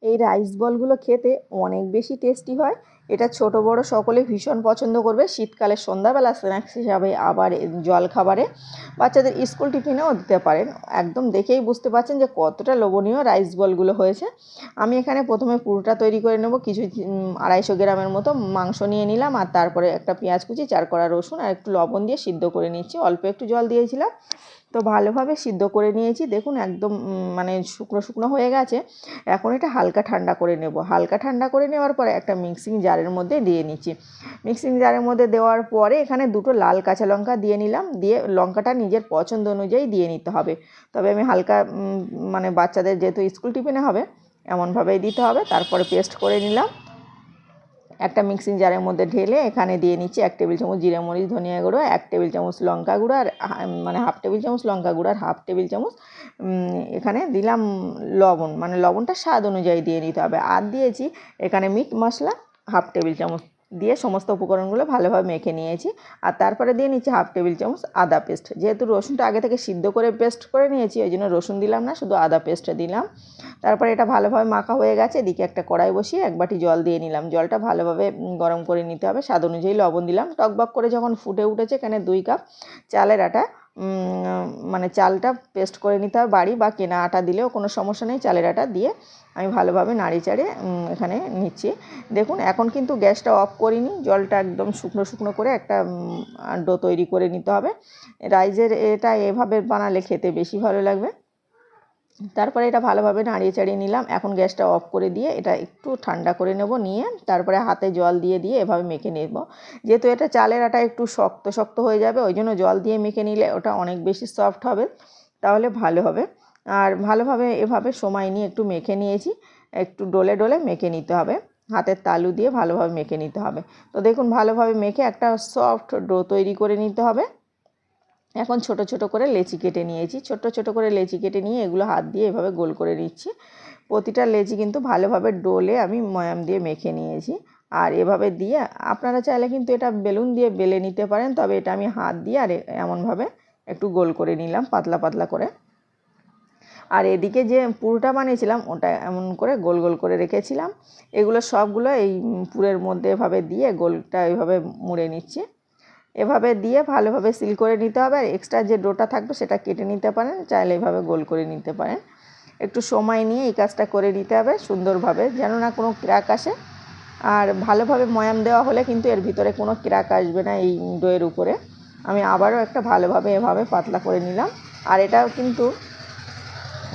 এই রাইস বলগুলো খেতে অনেক বেশি টেস্টি হয়। এটা ছোট বড় সকলেই ভীষণ পছন্দ করবে। শীতকালে সন্ধ্যাবেলা স্ন্যাক্স হিসাবে, আবার জলখাবারে, বাচ্চাদের স্কুল টিফিনেও দিতে পারেন। একদম দেখেই বুঝতে পারছেন যে কতটা লোভনীয় রাইস বলগুলো হয়েছে। আমি এখানে প্রথমে পুরোটা তৈরি করে নেব। কিছু 250 গ্রামের মতো মাংস নিয়ে নিলাম, আর তারপরে একটা পেঁয়াজ কুচি, 4 কোয়া রসুন আর একটু লবণ দিয়ে সিদ্ধ করে নিচ্ছি। অল্প একটু জল দিয়েছিলাম, তো ভালোভাবে সিদ্ধ করে নিয়েছি। দেখুন একদম মানে শুকনো শুকনো হয়ে গেছে। এখন এটা হালকা ঠান্ডা করে নেব। হালকা ঠান্ডা করে নেওয়ার পরে একটা মিক্সিং জারের মধ্যে দিয়ে নিচ্ছি। মিক্সিং জারের মধ্যে দেওয়ার পরে এখানে 2টো লাল কাঁচা লঙ্কা দিয়ে নিলাম। দিয়ে লঙ্কাটা নিজের পছন্দ অনুযায়ী দিয়ে নিতে হবে। তবে আমি হালকা মানে বাচ্চাদের যেহেতু স্কুল টিফিনে হবে এমনভাবেই দিতে হবে। তারপরে পেস্ট করে নিলাম। একটা মিক্সিং জারের মধ্যে ঢেলে এখানে দিয়ে নিচ্ছি 1 টেবিল চামচ জিরে মরিচ ধনিয়া গুঁড়ো, 1 টেবিল চামচ লঙ্কা গুঁড়ো, আর মানে 1/2 টেবিল চামচ লঙ্কা গুঁড়ো, আর 1/2 টেবিল চামচ এখানে দিলাম লবণ। মানে লবণটা স্বাদ অনুযায়ী দিয়ে নিতে হবে। আর দিয়েছি এখানে মিট মশলা 1/2 টেবিল চামচ দিয়ে সমস্ত উপকরণগুলো ভালোভাবে মেখে নিয়েছি। আর তারপরে দিয়ে নিচ্ছি 1/2 টেবিল চামচ আদা পেস্ট। যেহেতু রসুনটা আগে থেকে সিদ্ধ করে পেস্ট করে নিয়েছি, ওই জন্য রসুন দিলাম না, শুধু আদা পেস্টটা দিলাম। তারপরে এটা ভালোভাবে মাখা হয়ে গেছে। এদিকে একটা কড়াই বসিয়ে 1 বাটি জল দিয়ে নিলাম। জলটা ভালোভাবে গরম করে নিতে হবে। স্বাদ অনুযায়ী লবণ দিলাম। টকবক করে যখন ফুটে উঠেছে, এখানে 2 কাপ চালের আটা, মানে চালটা পেস্ট করে নিতে হবে। বাড়ি বা কেনা আটা দিলেও কোনো সমস্যা নেই। চালের আটা দিয়ে আমি ভালোভাবে নাড়ি চাড়িয়ে এখানে নিচ্ছি। দেখুন এখন কিন্তু গ্যাসটা অফ করিনি। জলটা একদম শুকনো শুকনো করে একটা ডো তৈরি করে নিতে হবে। রাইসের এটা এভাবে বানালে খেতে বেশি ভালো লাগবে। তারপরে এটা ভালোভাবে নাড়িয়ে চাড়িয়ে নিলাম। এখন গ্যাসটা অফ করে দিয়ে এটা একটু ঠান্ডা করে নেব। নিয়ে তারপরে হাতে জল দিয়ে দিয়ে এভাবে মেখে নেব। যেহেতু এটা চালের আটা একটু শক্ত শক্ত হয়ে যাবে, ওই জন্য জল দিয়ে মেখে নিলে ওটা অনেক বেশি সফট হবে, তাহলে ভালো হবে। আর ভালোভাবে এভাবে সময় নিয়ে একটু মেখে নিয়েছি। একটু ডলে ডলে মেখে নিতে হবে। হাতের তালু দিয়ে ভালোভাবে মেখে নিতে হবে। তো দেখুন ভালোভাবে মেখে একটা সফট ডো তৈরি করে নিতে হবে। এখন ছোট ছোট করে লেচি কেটে নিয়েছি। ছোট ছোট করে লেচি কেটে নিয়ে এগুলো হাত দিয়ে এভাবে গোল করে নিচ্ছি। প্রতিটা লেচি কিন্তু ভালোভাবে ডোলে আমি ময়াম দিয়ে মেখে নিয়েছি। আর এভাবে দিয়ে আপনারা চাইলে কিন্তু এটা বেলুন দিয়ে বেলে নিতে পারেন, তবে এটা আমি হাত দিয়ে আর এমনভাবে একটু গোল করে নিলাম পাতলা পাতলা করে। আর এদিকে যে পুরটা বানিয়েছিলাম ওটা এমন করে গোল গোল করে রেখেছিলাম। এগুলো সবগুলো এই পুরের মধ্যে এভাবে দিয়ে গোলটা এইভাবে মুড়ে নিচ্ছি। এভাবে দিয়ে ভালোভাবে সিল করে নিতে হবে। আর এক্সট্রা যে ডোটা থাকবে সেটা কেটে নিতে পারেন, চাইলে এভাবে গোল করে নিতে পারেন। একটু সময় নিয়ে এই কাজটা করে নিতে হবে সুন্দরভাবে, যেন না কোনো ক্র্যাক আসে। আর ভালোভাবে ময়াম দেওয়া হলে কিন্তু এর ভিতরে কোনো ক্র্যাক আসবে না এই ডোয়ের উপরে। আমি আবারও একটা ভালোভাবে এভাবে পাতলা করে নিলাম। আর এটাও কিন্তু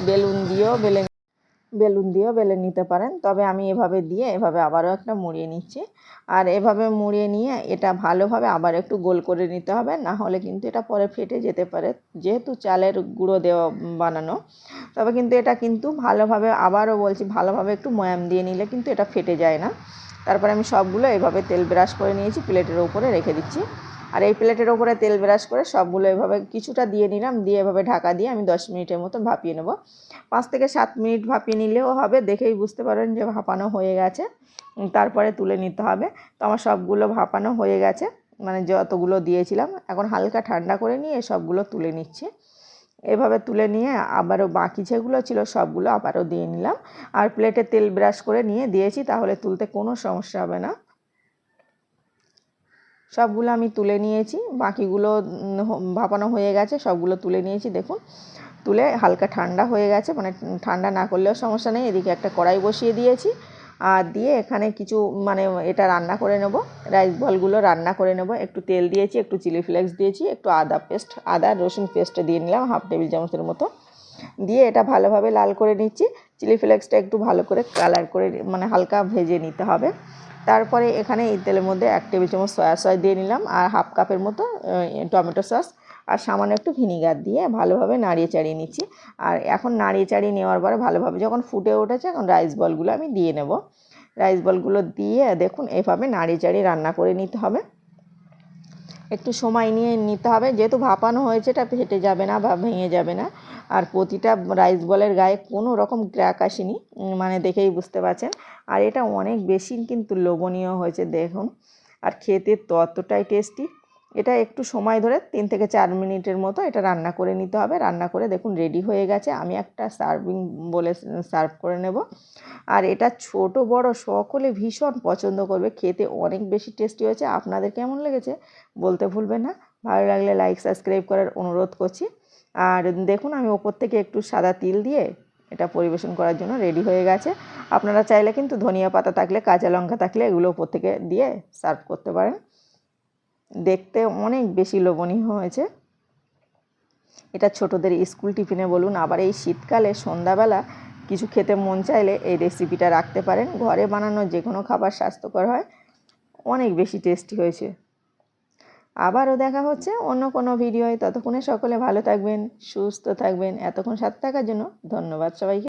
বেলুন দিয়েও বেলে নিতে পারেন, তবে আমি এভাবে দিয়ে এভাবে আবারও একটা মুড়িয়ে নিচ্ছি। আর এভাবে মুড়িয়ে নিয়ে এটা ভালোভাবে আবার একটু গোল করে নিতে হবে, না হলে কিন্তু এটা পরে ফেটে যেতে পারে, যেহেতু চালের গুঁড়ো দেওয়া বানানো। তবে কিন্তু এটা কিন্তু ভালোভাবে, আবারও বলছি, ভালোভাবে একটু ময়াম দিয়ে নিলে কিন্তু এটা ফেটে যায় না। তারপরে আমি সবগুলো এভাবে তেল ব্রাশ করে নিয়েছি, প্লেটের উপরে রেখে দিচ্ছি। আর এই প্লেটের ওপরে তেল ব্রাশ করে সবগুলো এভাবে কিছুটা দিয়ে নিলাম। দিয়ে এভাবে ঢাকা দিয়ে আমি 10 মিনিটের মতো ভাপিয়ে নেব। 5 থেকে 7 মিনিট ভাপিয়ে নিলেও হবে। দেখেই বুঝতে পারেন যে ভাপানো হয়ে গেছে। তারপরে তুলে নিতে হবে। তো আমার সবগুলো ভাপানো হয়ে গেছে, মানে যতগুলো দিয়েছিলাম। এখন হালকা ঠান্ডা করে নিয়ে সবগুলো তুলে নিচ্ছি। এভাবে তুলে নিয়ে আবারও বাকি যেগুলো ছিল সবগুলো আবারও দিয়ে নিলাম। আর প্লেটে তেল ব্রাশ করে নিয়ে দিয়েছি, তাহলে তুলতে কোনো সমস্যা হবে না। সবগুলো আমি তুলে নিয়েছি। বাকিগুলো ভাপানো হয়ে গেছে, সবগুলো তুলে নিয়েছি। দেখুন তুলে হালকা ঠান্ডা হয়ে গেছে, মানে ঠান্ডা না করলেও সমস্যা নেই। এদিকে একটা কড়াই বসিয়ে দিয়েছি। আর দিয়ে এখানে কিছু মানে এটা রান্না করে নেব, রাইস বলগুলো রান্না করে নেব। একটু তেল দিয়েছি, একটু চিলি ফ্লেক্স দিয়েছি, একটু আদা রসুন পেস্ট দিয়ে নিলাম 1/2 টেবিল চামচের মতো। দিয়ে এটা ভালোভাবে লাল করে নিচ্ছি। চিলি ফ্লেক্সটা একটু ভালো করে কালার করে, মানে হালকা ভেজে নিতে হবে। তারপরে এখানে এই তেলের মধ্যে 1 টেবিল চামচ সয়া সস দিয়ে নিলাম, আর 1/2 কাপের মতো টমেটো সস, আর সামান্য একটু ভিনিগার দিয়ে ভালোভাবে নাড়িয়ে চাড়িয়ে নিচ্ছি। আর এখন নাড়িয়ে চাড়িয়ে নেওয়ার পরে ভালোভাবে যখন ফুটে উঠেছে, এখন রাইস বলগুলো আমি দিয়ে নেব। রাইস বলগুলো দিয়ে দেখুন এভাবে নাড়িয়ে চাড়িয়ে রান্না করে নিতে হবে। একটু সময় নিয়ে নিতে হবে, যেহেতু ভাপানো হয়েছে এটা ফেটে যাবে না বা ভেঙে যাবে না। আর প্রতিটা রাইস বলের গায়ে কোনো রকম ক্র্যাক আসেনি, মানে দেখেই বুঝতে পারছেন। আর এটা অনেক বেশি কিন্তু লোভনীয় হয়েছে দেখুন, আর খেতে ততটাই টেস্টি। এটা একটু সময় ধরে 3 থেকে 4 মিনিটের মতো এটা রান্না করে নিতে হবে। রান্না করে দেখুন রেডি হয়ে গেছে। আমি একটা সার্ভিং বলে সার্ভ করে নেব। আর এটা ছোট বড় সকলে ভীষণ পছন্দ করবে, খেতে অনেক বেশি টেস্টি হয়েছে। আপনাদের কেমন লেগেছে বলতে ভুলবেন না। ভালো লাগলে লাইক সাবস্ক্রাইব করার অনুরোধ করছি। আর দেখুন আমি ওপর থেকে একটু সাদা তিল দিয়ে এটা পরিবেশন করার জন্য রেডি হয়ে গেছে। আপনারা চাইলে কিন্তু ধনিয়া পাতা থাকলে, কাঁচা লঙ্কা থাকলে এগুলো ওপর থেকে দিয়ে সার্ভ করতে পারেন। দেখতে অনেক বেশি লোভনীয় হয়েছে। এটা ছোটদের স্কুল টিফিনে বলুন, আবার এই শীতকালে সন্ধ্যাবেলা কিছু খেতে মন চাইলে এই রেসিপিটা রাখতে পারেন। ঘরে বানানো যে কোনো খাবার স্বাস্থ্যকর হয়, অনেক বেশি টেস্টি হয়েছে। আবারও দেখা হচ্ছে অন্য কোনো ভিডিওয়। ততক্ষণে সকলে ভালো থাকবেন, সুস্থ থাকবেন। এতক্ষণ সাথে থাকার জন্য ধন্যবাদ সবাইকে।